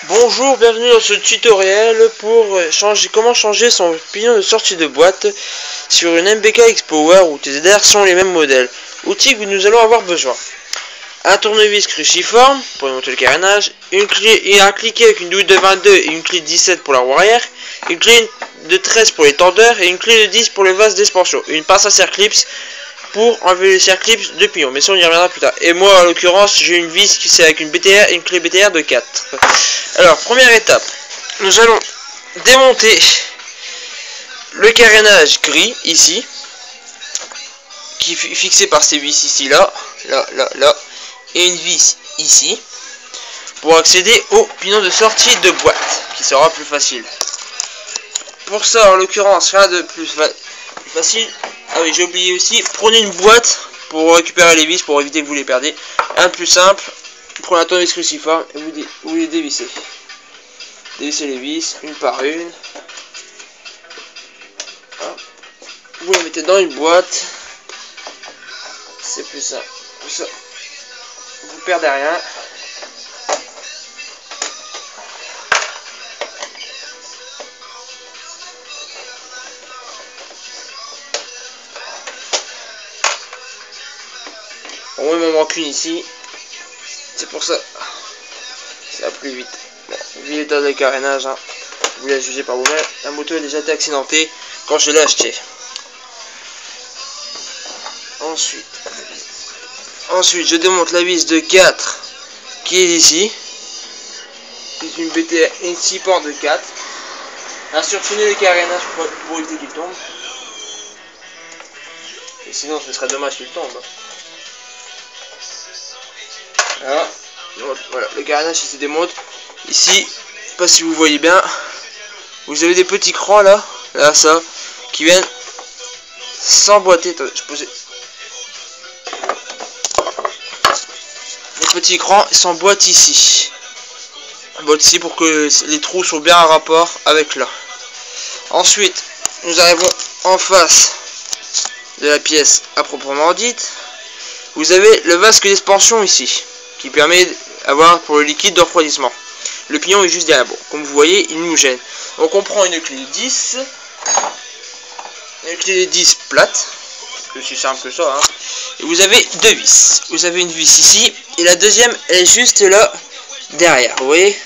Bonjour, bienvenue dans ce tutoriel pour comment changer son pignon de sortie de boîte sur une MBK X-Power ou TZR sont les mêmes modèles. Outils que nous allons avoir besoin. Un tournevis cruciforme pour monter le carénage, une clé à cliquer avec une douille de 22 et une clé de 17 pour la roue arrière, une clé de 13 pour les tendeurs et une clé de 10 pour le vase d'expansion, une pince à serre-clips pour enlever les serre-clips de pignon, mais ça on y reviendra plus tard. Et moi en l'occurrence j'ai une vis qui c'est avec une BTR et une clé BTR de 4. Alors première étape, nous allons démonter le carénage gris ici, qui est fixé par ces vis ici là, et une vis ici, pour accéder au pignon de sortie de boîte, qui sera plus facile. Pour ça en l'occurrence rien de plus facile. Ah oui, j'ai oublié aussi, prenez une boîte pour récupérer les vis, pour éviter que vous les perdez. Un plus simple, prenez un tournevis cruciforme et vous les dévissez. Dévissez les vis, une par une. Vous les mettez dans une boîte. C'est plus simple. Ça, vous perdez rien. Bon, il m'en manque une ici. C'est pour ça. Ça va plus vite. Bon, vu l'état de carénage, hein, vous la jugez par vous-même. La moto a déjà été accidentée quand je l'ai acheté. Ensuite, je démonte la vis de 4 qui est ici. C'est une BTR et une 6 portes de 4. Surtenez le carénage pour éviter qu'il tombe. Et sinon, ce serait dommage qu'il tombe. Voilà, le carénage il se démonte. Ici, je sais pas si vous voyez bien, vous avez des petits crans là, ça, qui viennent s'emboîter. Les petits crans s'emboîtent ici. Pour que les trous soient bien en rapport avec là. Ensuite, nous arrivons en face de la pièce à proprement dite. Vous avez le vasque d'expansion ici, qui permet d'avoir pour le liquide de refroidissement. Le pignon est juste derrière. Bon, comme vous voyez, il nous gêne. Donc on prend une clé de 10. Une clé de 10 plate. C'est aussi simple que ça. Hein. Et vous avez deux vis. Vous avez une vis ici. Et la deuxième, elle est juste là, derrière. Vous voyez.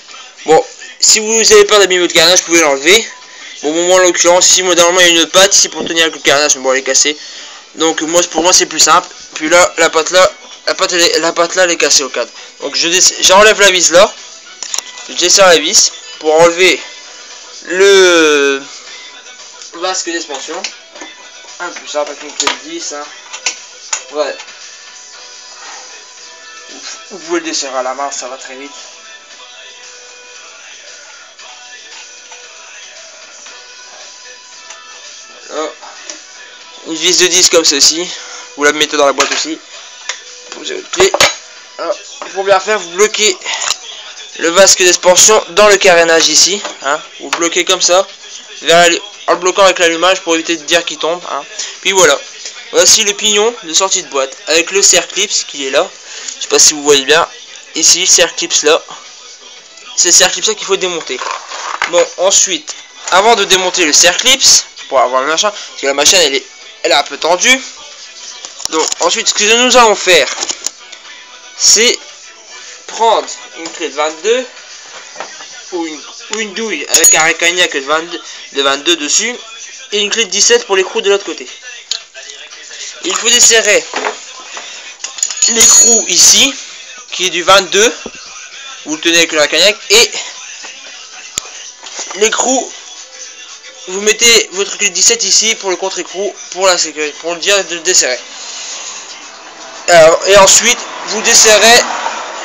Bon, si vous avez peur d'abîmer votre carénage, vous pouvez l'enlever. Bon, moi en l'occurrence, ici, modéralement, il y a une autre patte ici pour tenir le carénage. Mais bon, elle est cassée. Donc pour moi, c'est plus simple. Puis là, la patte là, elle est cassée au cadre. Donc j'enlève la vis là. Je desserre la vis pour enlever le vasque d'expansion. Un plus simple avec une clé de 10. Hein. Ouais. Vous pouvez le desserrer à la main, ça va très vite. Voilà. Une vis de 10 comme ceci. Vous la mettez dans la boîte aussi. Posez votre clé. Alors, pour bien faire, vous bloquez le vasque d'expansion dans le carénage ici. Hein. Vous bloquez comme ça. En le bloquant avec l'allumage pour éviter de dire qu'il tombe. Hein. Puis voilà. Voici le pignon de sortie de boîte. Avec le serre-clips qui est là. Je sais pas si vous voyez bien. Ici, serre-clips là. C'est le serre-clips là qu'il faut démonter. Bon, ensuite, avant de démonter le serre-clips, pour avoir le machin, parce que la machine elle est un peu tendue. Donc ensuite ce que nous allons faire, c'est prendre une clé de 22 ou une douille avec un recagnac de 22 dessus et une clé de 17 pour l'écrou de l'autre côté. Il faut desserrer l'écrou ici qui est du 22, vous le tenez avec le recagnac, et l'écrou, vous mettez votre clé de 17 ici pour le contre-écrou, pour la sécurité, pour le dire de le desserrer. Alors, et ensuite vous desserrez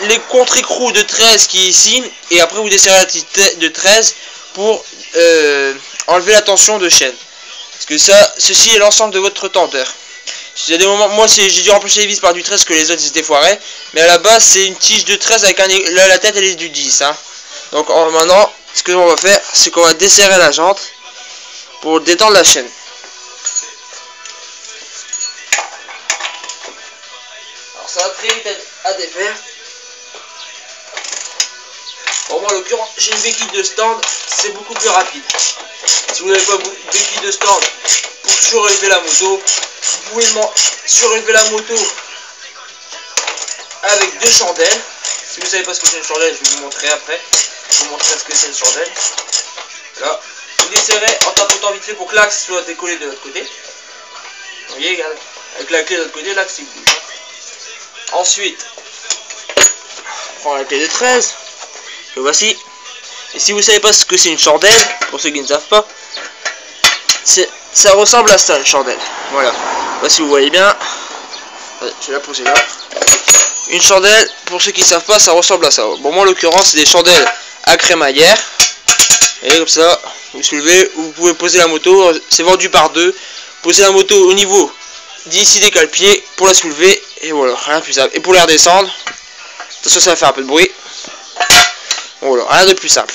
les contre-écrous de 13 qui est ici, et après vous desserrez la petite de 13 pour enlever la tension de chaîne, parce que ceci est l'ensemble de votre tendeur. Il y a des moments, moi j'ai dû remplacer les vis par du 13 que les autres étaient foirés, mais à la base c'est une tige de 13 avec la tête elle est du 10. Hein. Donc maintenant ce que l'on va faire, c'est qu'on va desserrer la jante pour détendre la chaîne. Alors ça va très vite à défaire. Bon, moi en l'occurrence, j'ai une béquille de stand, c'est beaucoup plus rapide. Si vous n'avez pas une béquille de stand pour surélever la moto, vous pouvez surélever la moto avec 2 chandelles. Si vous ne savez pas ce que c'est une chandelle, je vais vous montrer après. Je vais vous montrer ce que c'est une chandelle. Là, vous desserrez en tapotant vite fait pour que l'axe soit décollé de l'autre côté. Vous voyez, regarde, avec la clé de l'autre côté, l'axe il bouge. Ensuite, on prend la clé de 13, que voici. Et si vous savez pas ce que c'est une chandelle, pour ceux qui ne savent pas, ça ressemble à ça, une chandelle. Voilà. Voici, vous voyez bien. Je vais la poser là. Une chandelle, pour ceux qui ne savent pas, ça ressemble à ça. Bon, moi en l'occurrence, c'est des chandelles à crémaillère. Et comme ça, vous soulevez, vous pouvez poser la moto. C'est vendu par 2. Posez la moto au niveau d'ici des cale-pieds pour la soulever. Et voilà, rien de plus simple. Et pour la redescendre, attention, ça va faire un peu de bruit. Voilà, rien de plus simple.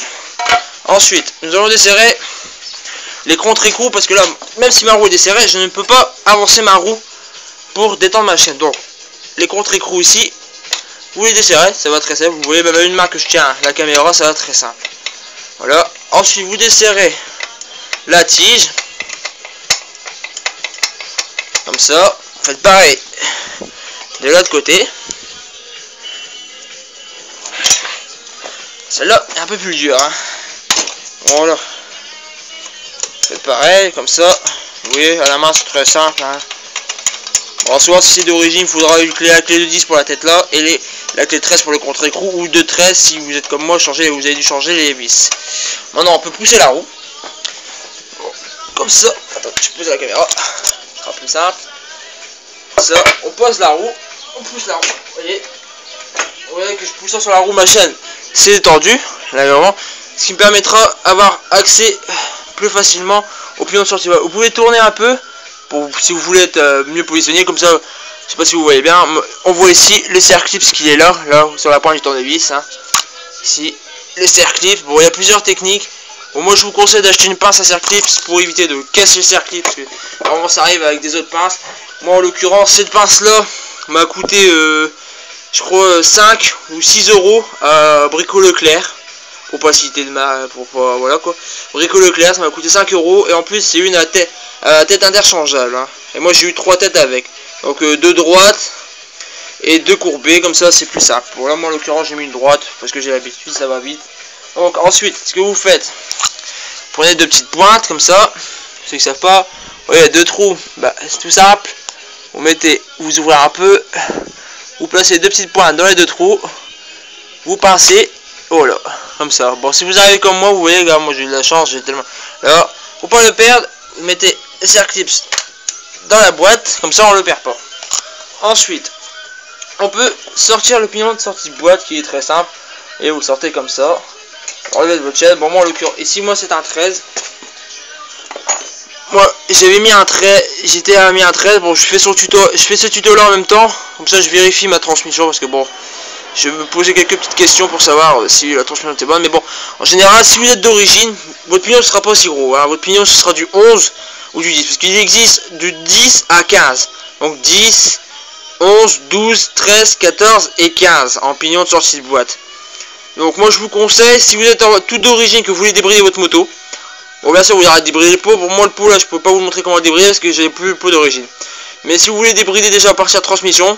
Ensuite, nous allons desserrer les contre-écrous parce que là, même si ma roue est desserrée, je ne peux pas avancer ma roue pour détendre ma chaîne. Donc, les contre-écrous ici, vous les desserrez, ça va très simple. Vous voyez, même une main que je tiens la caméra, ça va très simple. Voilà. Ensuite, vous desserrez la tige. Comme ça. Faites pareil de l'autre côté. Celle-là est un peu plus dure. Hein. Voilà. Faites pareil, comme ça. Vous voyez, à la main, c'est très simple. Hein. Bon, soit si c'est d'origine, il faudra la clé de 10 pour la tête là. Et la clé de 13 pour le contre-écrou. Ou de 13 si vous êtes comme moi, vous avez dû changer les vis. Maintenant, on peut pousser la roue. Bon, comme ça. Attends, je pose la caméra. Ce sera plus simple. Ça, on pose la roue. On pousse la roue. Vous voyez que je pousse sur la roue, ma chaîne c'est détendu, là vraiment, ce qui me permettra d'avoir accès plus facilement au pignon de sortie. Vous pouvez tourner un peu pour si vous voulez être mieux positionné, comme ça, je sais pas si vous voyez bien. On voit ici le cercle clips qui est là sur la pointe du tournevis. Hein. Ici, le cercle clips. Bon, il y a plusieurs techniques. Bon, moi je vous conseille d'acheter une pince à cercle clips pour éviter de casser le cercle clips, parce que normalement ça arrive avec des autres pinces. Moi en l'occurrence, cette pince là m'a coûté je crois 5 ou 6 euros à Brico Leclerc, pour pas citer de ma, voilà quoi. Brico Leclerc, ça m'a coûté 5 euros et en plus c'est une à tête interchangeable. Hein. Et moi j'ai eu 3 têtes avec, donc 2 droites et 2 courbées, comme ça c'est plus simple. Bon là moi en l'occurrence j'ai mis une droite parce que j'ai l'habitude, ça va vite. Donc ensuite, ce que vous faites, prenez 2 petites pointes comme ça. Ceux qui savent pas, il y a 2 trous, bah, c'est tout simple. Vous ouvrez un peu. Vous placez 2 petites pointes dans les 2 trous. Vous pincez. Voilà. Comme ça. Bon, si vous arrivez comme moi, vous voyez, regarde, moi j'ai eu de la chance. J'ai tellement. Alors, pour pas le perdre, vous mettez les cercle clips dans la boîte. Comme ça, on le perd pas. Ensuite, on peut sortir le pignon de sortie de boîte qui est très simple. Et vous le sortez comme ça. Enlevez de votre chaîne. Bon, moi en l'occurrence, ici, moi c'est un 13. Moi j'avais mis un 13, j'étais mis un 13, bon je fais ce tuto là en même temps, comme ça je vérifie ma transmission parce que bon, je vais me poser quelques petites questions pour savoir si la transmission était bonne, mais bon, en général si vous êtes d'origine, votre pignon ne sera pas aussi gros, hein. Votre pignon ce sera du 11 ou du 10, parce qu'il existe du 10 à 15, donc 10, 11, 12, 13, 14 et 15 en pignon de sortie de boîte. Donc moi je vous conseille, si vous êtes tout d'origine, que vous voulez débrider votre moto, bon bien sûr vous aurez débrider le pot. Pour moi le pot là je peux pas vous montrer comment le débrider parce que j'ai plus le pot d'origine. Mais si vous voulez débrider déjà à partir de transmission,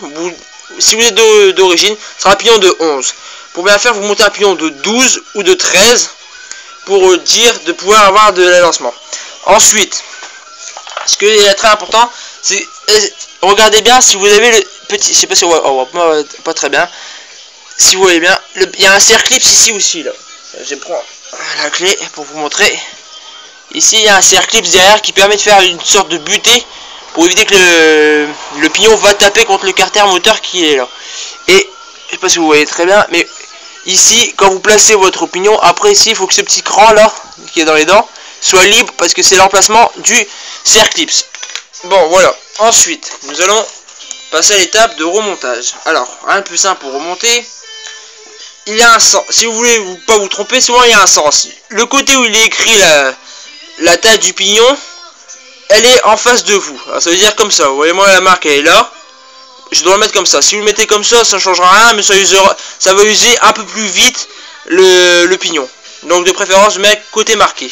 si vous êtes d'origine, ce sera un pignon de 11. Pour bien faire, vous montez un pignon de 12 ou de 13 pour dire de pouvoir avoir de l'alancement. Ensuite, ce qui est très important, c'est regardez bien si vous avez le petit, je sais pas si on voit pas très bien. Si vous voyez bien, il y a un cercle clips ici aussi là. Je prends la clé pour vous montrer. Ici il y a un cercle clips derrière qui permet de faire une sorte de butée pour éviter que le pignon va taper contre le carter moteur qui est là. Et je sais pas si vous voyez très bien, mais ici quand vous placez votre pignon, après ici il faut que ce petit cran là qui est dans les dents soit libre parce que c'est l'emplacement du cercle clips. Bon voilà, ensuite nous allons passer à l'étape de remontage. Alors rien de plus simple pour remonter. Il y a un sens, si vous voulez pas vous tromper, souvent il y a un sens. Le côté où il est écrit la taille du pignon, elle est en face de vous. Alors, ça veut dire comme ça, vous voyez moi la marque elle est là. Je dois le mettre comme ça. Si vous le mettez comme ça ne changera rien, mais ça va user un peu plus vite le pignon. Donc de préférence je mets côté marqué.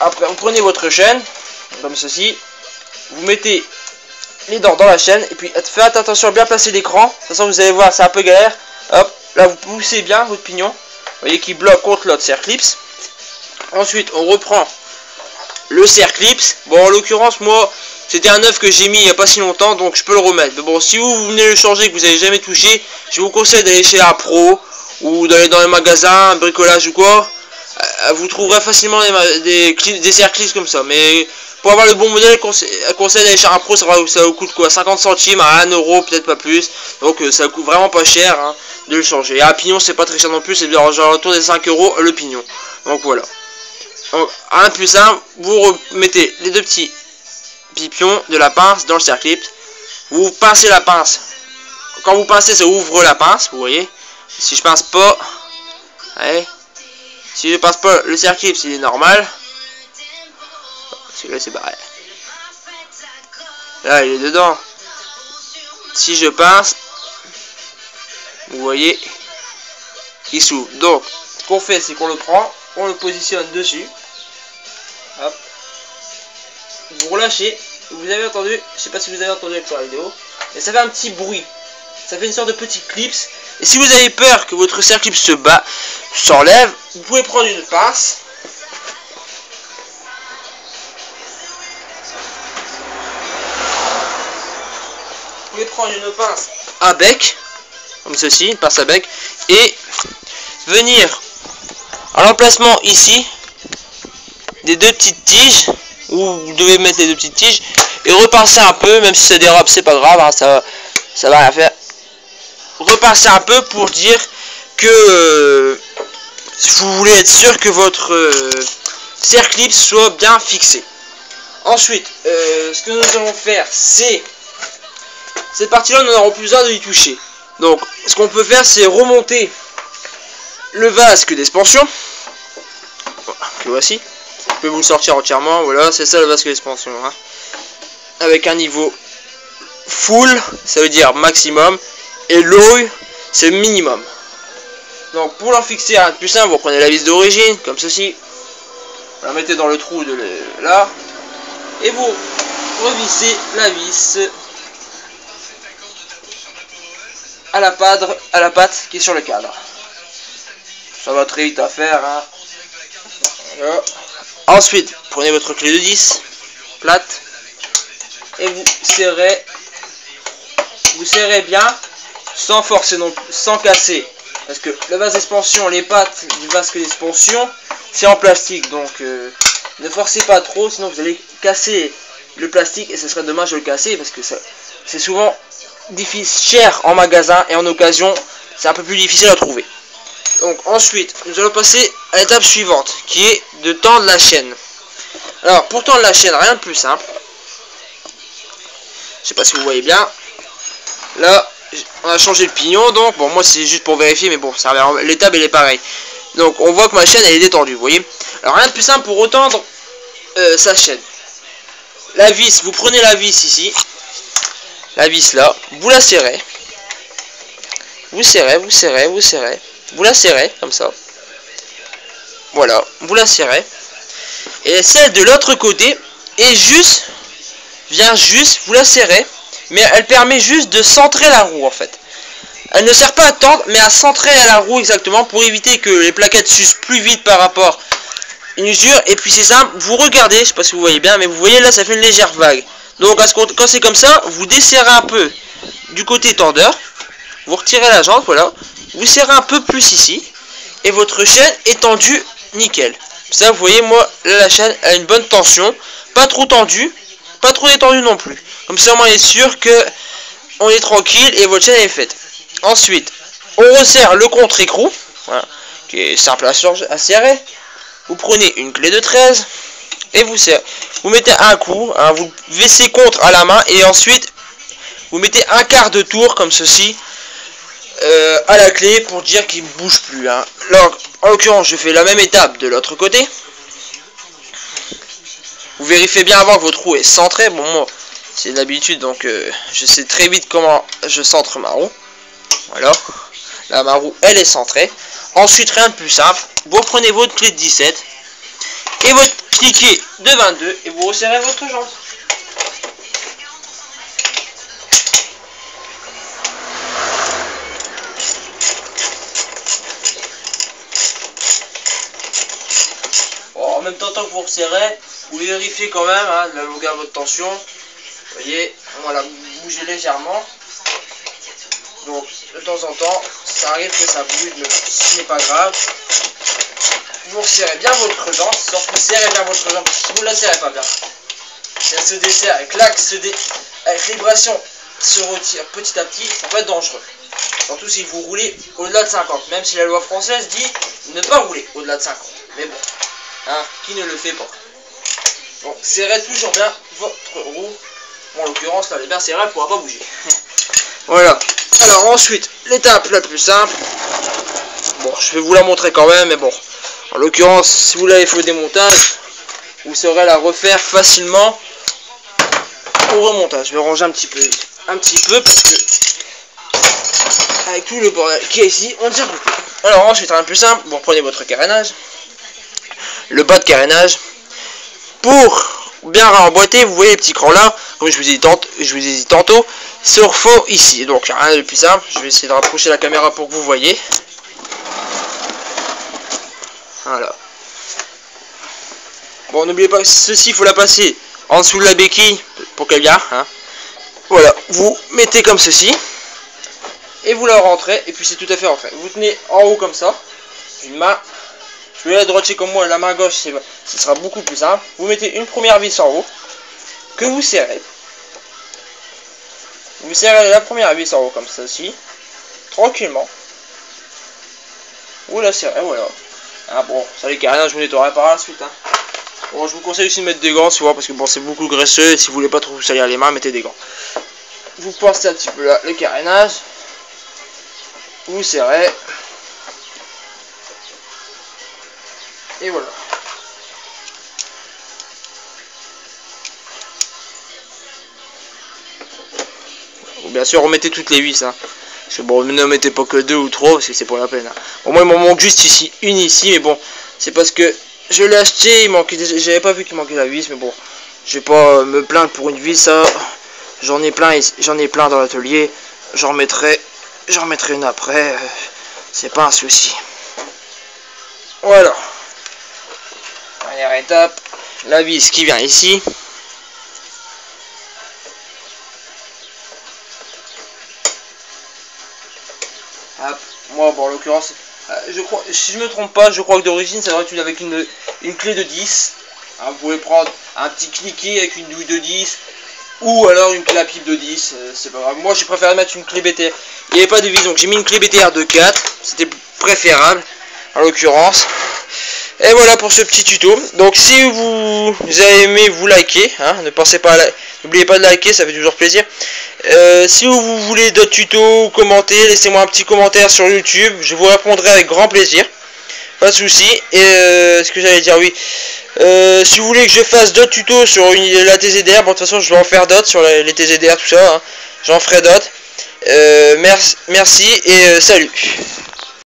Après vous prenez votre chaîne comme ceci, vous mettez les dents dans la chaîne et puis faites attention à bien placer l'écran. De toute façon vous allez voir c'est un peu galère. Hop, là vous poussez bien votre pignon, vous voyez qui bloque contre l'autre serre-clips. Ensuite on reprend le serre-clips. Bon en l'occurrence moi c'était un neuf que j'ai mis il n'y a pas si longtemps donc je peux le remettre. Mais bon si vous venez le changer que vous n'avez jamais touché, je vous conseille d'aller chez un pro ou d'aller dans les magasins, bricolage ou quoi. Vous trouverez facilement des serre-clips comme ça. Mais pour avoir le bon modèle, conseil d'aller chez un pro, ça vous coûte quoi, 50 centimes à 1 euro, peut-être pas plus. Donc ça coûte vraiment pas cher hein, de le changer. Et un pignon c'est pas très cher non plus, c'est genre autour des 5 euros le pignon. Donc voilà. Donc, 1 plus 1, vous remettez les deux petits pipions de la pince dans le serre-clips. Vous pincez la pince. Quand vous pincez, ça ouvre la pince, vous voyez. Si je pince pas, ouais. Si je pince pas le serre-clips, il est normal. Celui-là c'est barré. Là il est dedans. Si je pince, vous voyez, il s'ouvre. Donc, ce qu'on fait, c'est qu'on le prend, on le positionne dessus. Hop. Vous relâchez. Vous avez entendu, je sais pas si vous avez entendu avec la vidéo, mais ça fait un petit bruit. Ça fait une sorte de petit clips. Et si vous avez peur que votre serre-clips s'enlève, vous pouvez prendre une pince. Vous pouvez prendre une pince à bec, comme ceci, une pince à bec, et venir à l'emplacement ici des deux petites tiges, où vous devez mettre les deux petites tiges, et repasser un peu, même si ça dérape, c'est pas grave, hein, ça va rien faire. Repasser un peu pour dire que vous voulez être sûr que votre serre-clips soit bien fixé. Ensuite, ce que nous allons faire, c'est cette partie-là, nous n'aurons plus besoin de y toucher. Donc, ce qu'on peut faire, c'est remonter le vasque d'expansion. Que voici. Je peux vous le sortir entièrement. Voilà, c'est ça le vasque d'expansion. Hein. Avec un niveau full, ça veut dire maximum. Et low, c'est minimum. Donc pour l'en fixer un plus simple, vous prenez la vis d'origine, comme ceci. Vous la mettez dans le trou de là. Et vous revissez la vis à la patte qui est sur le cadre. Ça va très vite à faire. Hein. Voilà. Ensuite, prenez votre clé de 10 plate. Et vous serrez bien. Sans forcer non plus, sans casser, parce que le vase d'expansion, les pattes du vasque d'expansion, c'est en plastique, donc ne forcez pas trop, sinon vous allez casser le plastique et ce serait dommage de le casser, parce que c'est souvent cher en magasin et en occasion, c'est un peu plus difficile à trouver. Donc ensuite, nous allons passer à l'étape suivante, qui est de tendre la chaîne. Alors pour tendre la chaîne, rien de plus simple. Je sais pas si vous voyez bien. Là, on a changé le pignon, donc bon, moi c'est juste pour vérifier, mais bon, l'étape elle est pareille. Donc on voit que ma chaîne elle est détendue, vous voyez. Alors rien de plus simple pour retendre sa chaîne. La vis, vous prenez la vis ici, la vis là, vous la serrez, vous la serrez comme ça. Voilà, vous la serrez. Et celle de l'autre côté vient juste, vous la serrez. Mais elle permet juste de centrer la roue en fait. Elle ne sert pas à tendre, mais à centrer la roue exactement pour éviter que les plaquettes s'usent plus vite par rapport à une usure. Et puis c'est simple, vous regardez, je sais pas si vous voyez bien, mais vous voyez là ça fait une légère vague. Donc quand c'est comme ça, vous desserrez un peu du côté tendeur, vous retirez la jante, voilà, vous serrez un peu plus ici, et votre chaîne est tendue nickel. Ça vous voyez, moi là la chaîne a une bonne tension, pas trop tendue, pas trop détendue non plus. Comme ça, on est sûr que on est tranquille et votre chaîne est faite. Ensuite, on resserre le contre-écrou, voilà, qui est simple à serrer. Vous prenez une clé de 13 et vous serrez. Vous mettez un coup, hein, vous vissez contre à la main et ensuite vous mettez un quart de tour comme ceci à la clé pour dire qu'il ne bouge plus. Hein. Alors, en l'occurrence, je fais la même étape de l'autre côté. Vous vérifiez bien avant que votre roue est centrée. Bon, moi, c'est d'habitude, donc je sais très vite comment je centre ma roue. Voilà. Là, ma roue, elle est centrée. Ensuite, rien de plus simple, vous prenez votre clé de 17 et votre cliquet de 22 et vous resserrez votre jante. Bon, en même temps, tant que vous resserrez, vous vérifiez quand même hein, de la longueur de votre tension. Vous voyez, voilà, vous bougez légèrement. Donc, de temps en temps, ça arrive que ça bouge, mais ce n'est pas grave. Vous serrez bien votre jante, surtout serrez bien votre jante, si vous ne la serrez pas bien. Si elle se desserre et claque, avec les vibrations se retire petit à petit, ça peut être dangereux. Surtout si vous roulez au-delà de 50, même si la loi française dit ne pas rouler au-delà de 50. Mais bon, hein, qui ne le fait pas. Donc, serrez toujours bien votre roue. Bon, en l'occurrence, là, elle est bien serrée, elle ne pourra pas bouger. Voilà. Alors ensuite, l'étape la plus simple. Bon, je vais vous la montrer quand même, mais bon. En l'occurrence, si vous l'avez fait au démontage, vous saurez la refaire facilement au remontage. Je vais ranger un petit peu parce que avec tout le bordel qui est ici, on dirait beaucoup. Alors ensuite, un plus simple, vous prenez votre carénage, le bas de carénage, pour bien remboîter, vous voyez les petits crans là, comme je vous ai dit tantôt, sur fond ici. Donc rien de plus simple, je vais essayer de rapprocher la caméra pour que vous voyez. Voilà. Bon, n'oubliez pas que ceci, il faut la passer en dessous de la béquille pour qu'elle vienne. Hein. Voilà, vous mettez comme ceci et vous la rentrez et puis c'est tout à fait rentré. Vous tenez en haut comme ça, une main. Je vais la droitier comme moi, la main gauche, ce sera beaucoup plus simple. Vous mettez une première vis en haut que vous serrez. Vous serrez la première vis en haut comme ceci, tranquillement. Vous la serrez, voilà. Ah bon, ça les carénages, je vous nettoierai par la suite. Hein. Bon, je vous conseille aussi de mettre des gants, souvent, parce que bon, c'est beaucoup graisseux. Et si vous voulez pas trop vous salir les mains, mettez des gants. Vous pensez un petit peu là, le carénage. Vous serrez. Et voilà. Bien sûr, remettez toutes les vis. Hein. Parce que bon, ne mettez pas que 2 ou 3 parce que c'est pas la peine. Hein. Bon, moi, il m'en manque juste ici, une ici, mais bon, c'est parce que je l'ai acheté, j'avais pas vu qu'il manquait la vis, mais bon, je vais pas me plaindre pour une vis, ça. J'en ai plein dans l'atelier. J'en remettrai une après. C'est pas un souci. Voilà. Dernière étape, la vis qui vient ici. Hop. Moi, bon, en l'occurrence, je crois, si je me trompe pas, je crois que d'origine ça doit être avec une clé de 10. Hein, vous pouvez prendre un petit cliquet avec une douille de 10 ou alors une clé à pipe de 10. C'est pas grave. Moi, j'ai préféré mettre une clé BTR. Il n'y avait pas de vis, donc j'ai mis une clé BTR de 4. C'était préférable en l'occurrence. Et voilà pour ce petit tuto. Donc si vous avez aimé, vous likez. Hein, n'oubliez pas de liker, ça fait toujours plaisir. Si vous voulez d'autres tutos, commentez, laissez-moi un petit commentaire sur YouTube. Je vous répondrai avec grand plaisir. Pas de souci. Et ce que j'allais dire, oui. Si vous voulez que je fasse d'autres tutos sur la TZR, bon de toute façon je vais en faire d'autres sur les TZR, tout ça. Hein. J'en ferai d'autres. Merci et salut.